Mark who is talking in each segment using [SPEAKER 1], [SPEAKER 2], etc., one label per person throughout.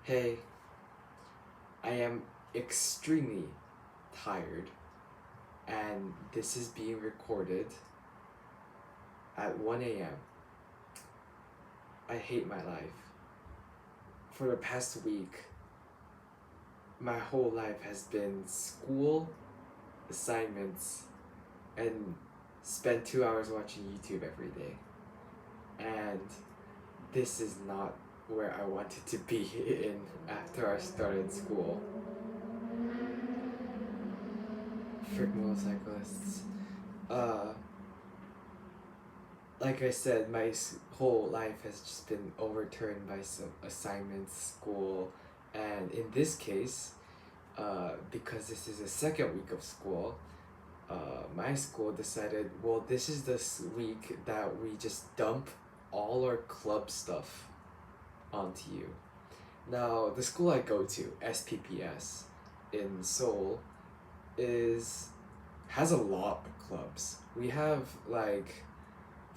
[SPEAKER 1] Hey, I am extremely tired, and this is being recorded at 1 a.m. I hate my life. For the past week, my whole life has been school, assignments, and spend 2 hours watching YouTube every day. And this is not where I wanted to be in after I started school. Frick motorcyclists. Uh, like I said, my whole life has just been overturned by some assignments, school, and in this case, because this is the second week of school, my school decided, well, this is this week that we just dump all our club stuff onto you. Now, the school I go to, SPPS, in Seoul, is has a lot of clubs. We have like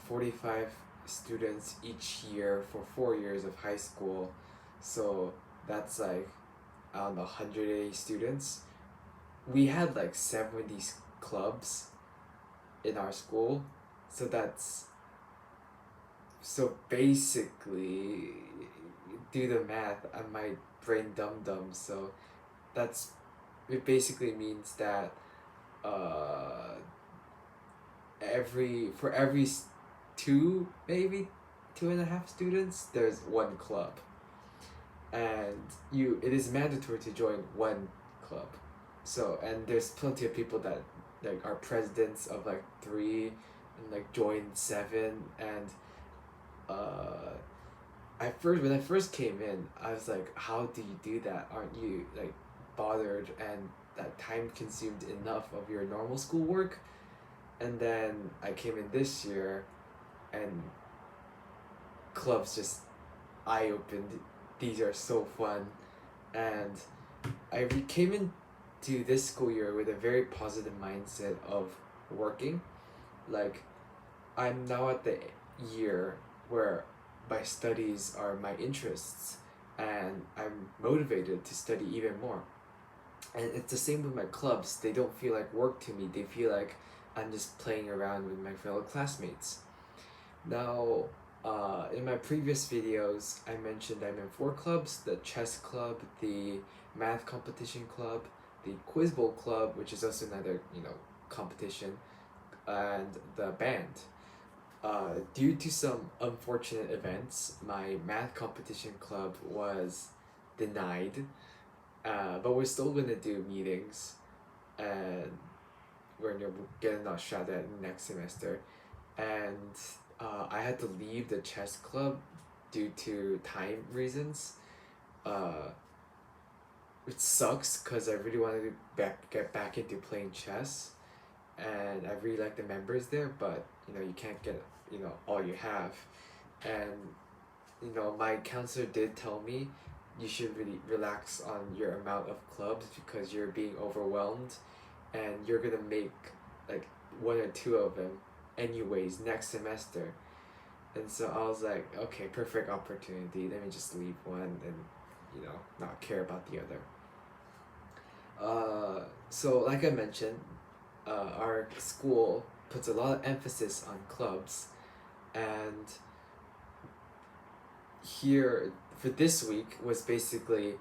[SPEAKER 1] 45 students each year for 4 years of high school, so that's like, I don't know, 180 students. We had like 70 clubs in our school, so that's so basically, do the math, and my brain dum dum, so that's it basically means that uh every two, maybe 2.5 students, there's one club, and it is mandatory to join one club. So, and there's plenty of people that like are presidents of like three and like joined seven. And uh when I first came in, I was like, how do you do that? Aren't you like bothered and that time consumed enough of your normal schoolwork? And then I came in this year, and clubs just eye opened. These are so fun, and came into this school year with a very positive mindset of working. Like, I'm now at the year where my studies are my interests, and I'm motivated to study even more. And it's the same with my clubs. They don't feel like work to me. They feel like I'm just playing around with my fellow classmates. Now, in my previous videos, I mentioned I'm in 4 clubs: the chess club, the math competition club, the quiz bowl club, which is also another, competition, and the band. Due to some unfortunate events, my math competition club was denied, but we're still gonna do meetings, and we're gonna get another shot at next semester. And I had to leave the chess club due to time reasons, uh, which sucks because I really wanted to get back into playing chess, and I really like the members there, but you can't get all you have. And my counselor did tell me you should really relax on your amount of clubs because you're being overwhelmed, and you're gonna make like one or two of them anyways next semester. And so I was like, okay, perfect opportunity, let me just leave one and not care about the other. So like I mentioned, our school puts a lot of emphasis on clubs, and here for this week was basically,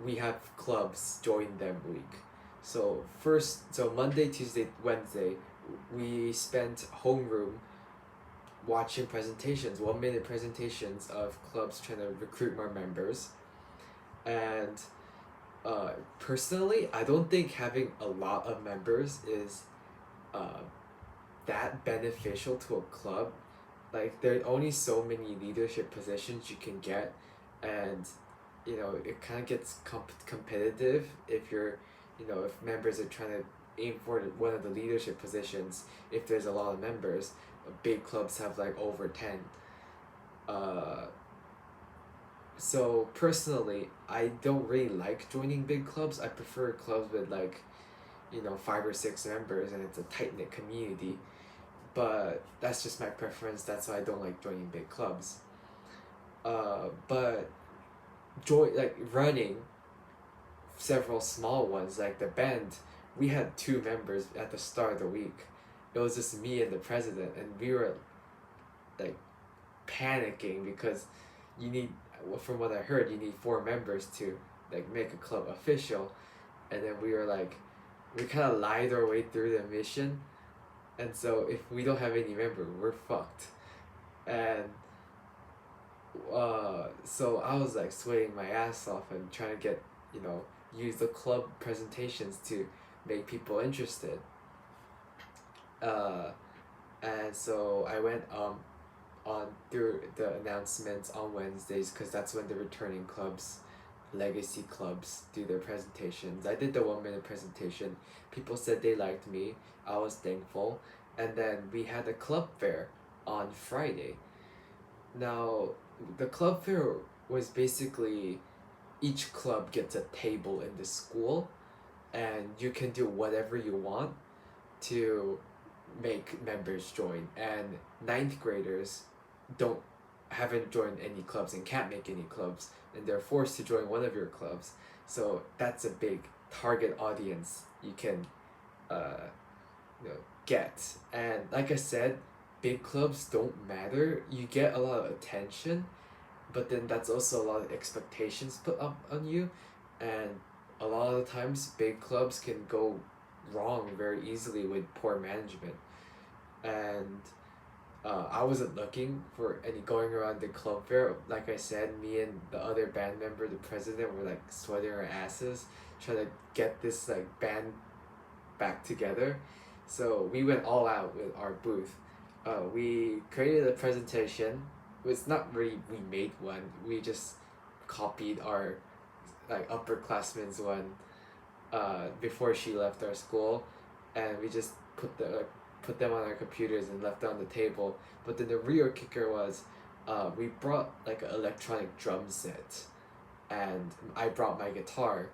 [SPEAKER 1] we have clubs, join them week. So Monday, Tuesday, Wednesday, we spent homeroom watching presentations, 1 minute presentations of clubs trying to recruit more members. And personally, I don't think having a lot of members is that beneficial to a club. Like, there are only so many leadership positions you can get, and it kind of gets competitive if if members are trying to aim for one of the leadership positions. If there's a lot of members, big clubs have like over 10. So personally, I don't really like joining big clubs. I prefer clubs with like 5 or 6 members, and it's a tight-knit community. But that's just my preference. That's why I don't like joining big clubs. But running several small ones, like the band. We had 2 members at the start of the week. It was just me and the president, and we were like panicking because you need, from what I heard, you need 4 members to like make a club official, and then we were like, we kind of lied our way through the mission, and so if we don't have any member, we're fucked, and so I was like sweating my ass off and trying to get, use the club presentations to make people interested. Uh, and so I went on through the announcements on Wednesdays, because that's when the returning clubs, legacy clubs, do their presentations. I did the 1 minute presentation. People said they liked me. I was thankful. And then we had a club fair on Friday. Now, the club fair was basically, each club gets a table in the school, and you can do whatever you want to make members join. And 9th graders don't haven't joined any clubs and can't make any clubs, and they're forced to join one of your clubs. So that's a big target audience you can get. And like I said, big clubs don't matter. You get a lot of attention, but then that's also a lot of expectations put up on you, and a lot of the times big clubs can go wrong very easily with poor management. And I wasn't looking for any going around the club fair. Like I said, me and the other band member, the president, were like sweating our asses trying to get this like band back together. So we went all out with our booth. We created a presentation. It's not really we made one. We just copied our like upperclassmen's one before she left our school, and we just put them on our computers and left them on the table. But then the real kicker was, we brought like an electronic drum set, and I brought my guitar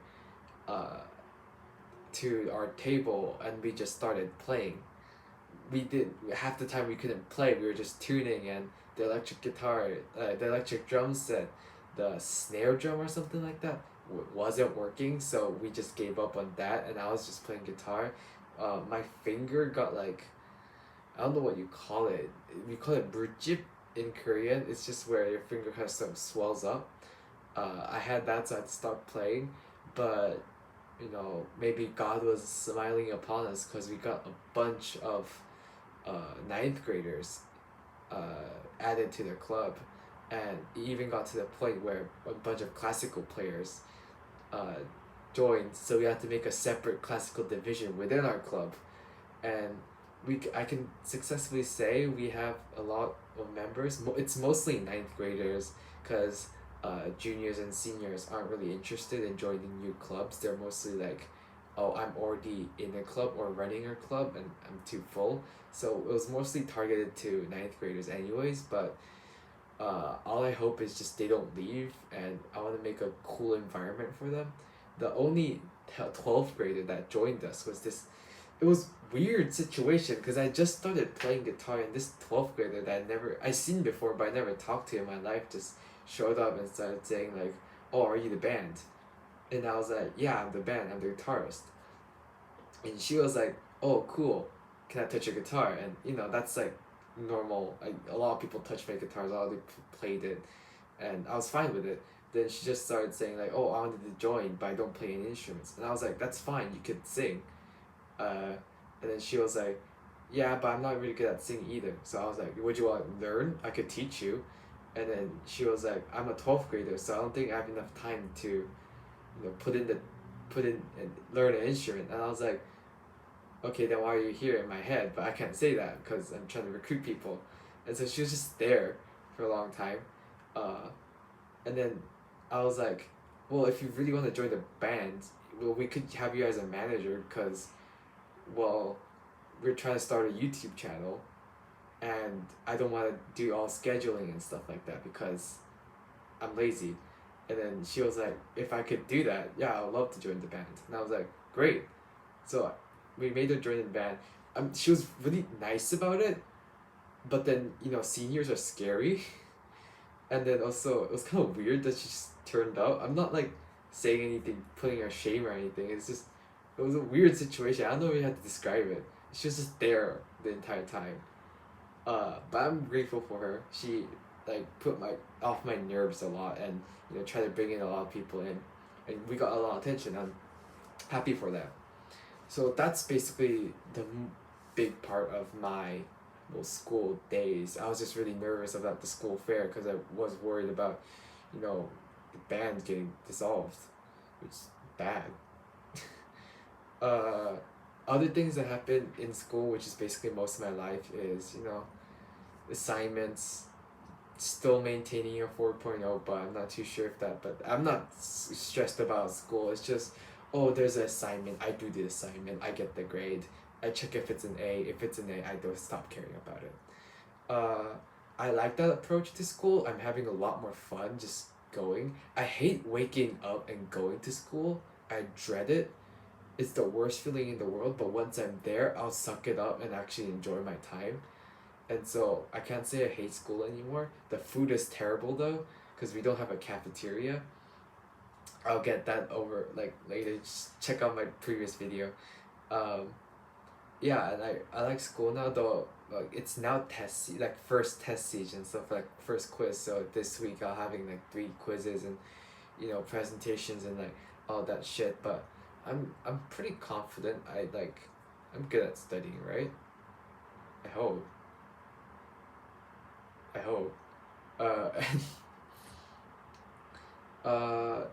[SPEAKER 1] to our table, and we just started playing. We did half the time we couldn't play. We were just tuning, and the electric guitar, the electric drum set, the snare drum or something like that wasn't working. So we just gave up on that, and I was just playing guitar. My finger got like, I don't know what you call it. We call it burjip in Korean. It's just where your finger kind of sort of swells up. I had that, so I had to stop playing. But maybe God was smiling upon us, because we got a bunch of 9th graders added to the club, and it even got to the point where a bunch of classical players joined. So we had to make a separate classical division within our club, and I can successfully say we have a lot of members. It's mostly 9th graders, because juniors and seniors aren't really interested in joining new clubs. They're mostly like, oh, I'm already in a club or running a club and I'm too full. So it was mostly targeted to 9th graders anyways, but all I hope is just they don't leave, and I want to make a cool environment for them. The only 12th grader that joined us was this, it was weird situation, because I just started playing guitar, and this 12th grader that I seen before but I never talked to in my life just showed up and started saying like, oh, are you the band? And I was like, yeah, I'm the band, I'm the guitarist. And she was like, oh, cool, can I touch your guitar? And that's like normal. A lot of people touch my guitars, a lot of people played it, and I was fine with it. Then she just started saying like, oh, I wanted to join but I don't play any instruments. And I was like, that's fine, you could sing. And then she was like, yeah, but I'm not really good at singing either. So I was like, would you want to learn? I could teach you. And then she was like, I'm a 12th grader, so I don't think I have enough time to put in and learn an instrument. And I was like, okay, then why are you here in my head? But I can't say that because I'm trying to recruit people. And so she was just there for a long time. And then I was like, well, if you really want to join the band, well, we could have you as a manager, because, well, we're trying to start a YouTube channel, and I don't want to do all scheduling and stuff like that because I'm lazy. And then she was like, if I could do that, yeah, I would love to join the band. And I was like, great. So we made her join the band. She was really nice about it, but then seniors are scary. And then also it was kind of weird that she just turned out. I'm not like saying anything, putting her shame or anything. It's just it was a weird situation. I don't know really how to describe it. She was just there the entire time. But I'm grateful for her. She like put my off my nerves a lot, and try to bring in a lot of people in, and we got a lot of attention. I'm happy for that. So that's basically the big part of my school days. I was just really nervous about the school fair because I was worried about, the band getting dissolved, which is bad. uh, Other things that happen in school, which is basically most of my life, is assignments. Still maintaining a 4.0, but I'm not too sure if that. But I'm not stressed about school. It's just, oh, there's an assignment. I do the assignment. I get the grade. I check if it's an A. If it's an A, I don't stop caring about it. I like that approach to school. I'm having a lot more fun just going. I hate waking up and going to school. I dread it. It's the worst feeling in the world, but once I'm there, I'll suck it up and actually enjoy my time. And so I can't say I hate school anymore. The food is terrible though, because we don't have a cafeteria. I'll get that over like later. Just check out my previous video. Um, yeah, and I like school now though. Like it's now like first test season, so for like first quiz. So this week I'll having like 3 quizzes and presentations and like all that shit. But I'm pretty confident. I'm good at studying, right? I hope. I hope. And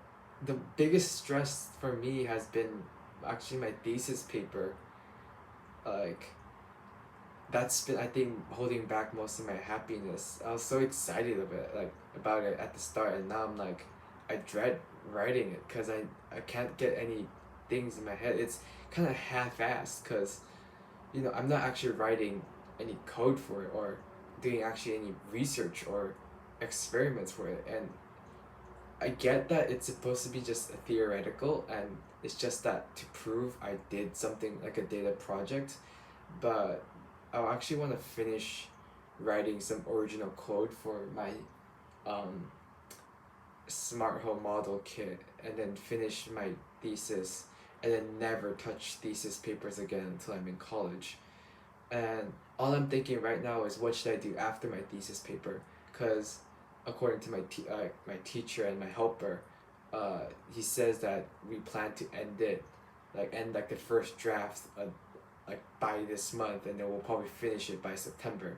[SPEAKER 1] the biggest stress for me has been actually my thesis paper. Like that's been, I think, holding back most of my happiness. I was so excited about it at the start, and now I'm like, I dread writing it because I can't get any things in my head. It's kind of half-assed because I'm not actually writing any code for it or doing actually any research or experiments for it. And I get that it's supposed to be just a theoretical, and it's just that to prove I did something like a data project, but I actually want to finish writing some original code for my smart home model kit, and then finish my thesis, and then never touch thesis papers again until I'm in college. And all I'm thinking right now is what should I do after my thesis paper, because according to my teacher and my helper, he says that we plan to end the first draft like by this month, and then we'll probably finish it by September.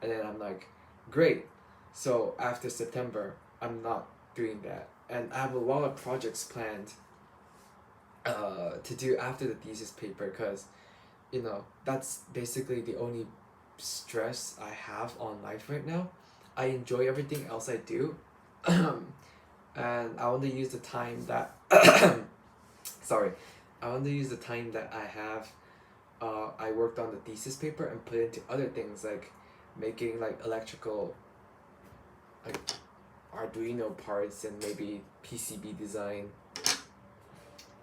[SPEAKER 1] And then I'm like, great. So after September, I'm not doing that, and I have a lot of projects planned to do after the thesis paper, because that's basically the only stress I have on life right now. I enjoy everything else I do. And I want to use the time that sorry, I want to use the time that I have. I worked on the thesis paper and put it into other things like making like electrical, like Arduino parts, and maybe PCB design,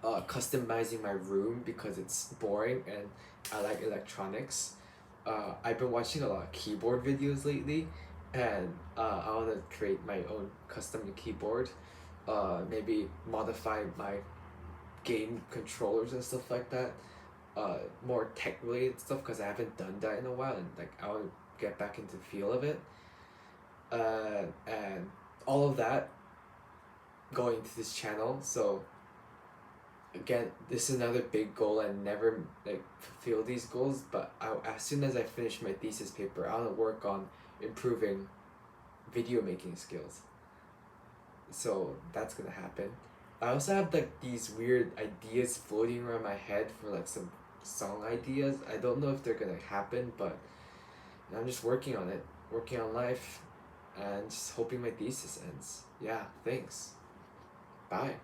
[SPEAKER 1] customizing my room because it's boring and I like electronics. I've been watching a lot of keyboard videos lately, and I want to create my own custom keyboard. Maybe modify my game controllers and stuff like that. More tech related stuff, because I haven't done that in a while, and like I want to get back into the feel of it. And all of that going to this channel. So again, this is another big goal. I never fulfill these goals, but as soon as I finish my thesis paper, I want to work on improving video making skills. So that's gonna happen. I also have these weird ideas floating around my head for some song ideas. I don't know if they're gonna happen, but I'm just working on it, working on life, and just hoping my thesis ends. Yeah, thanks. Bye.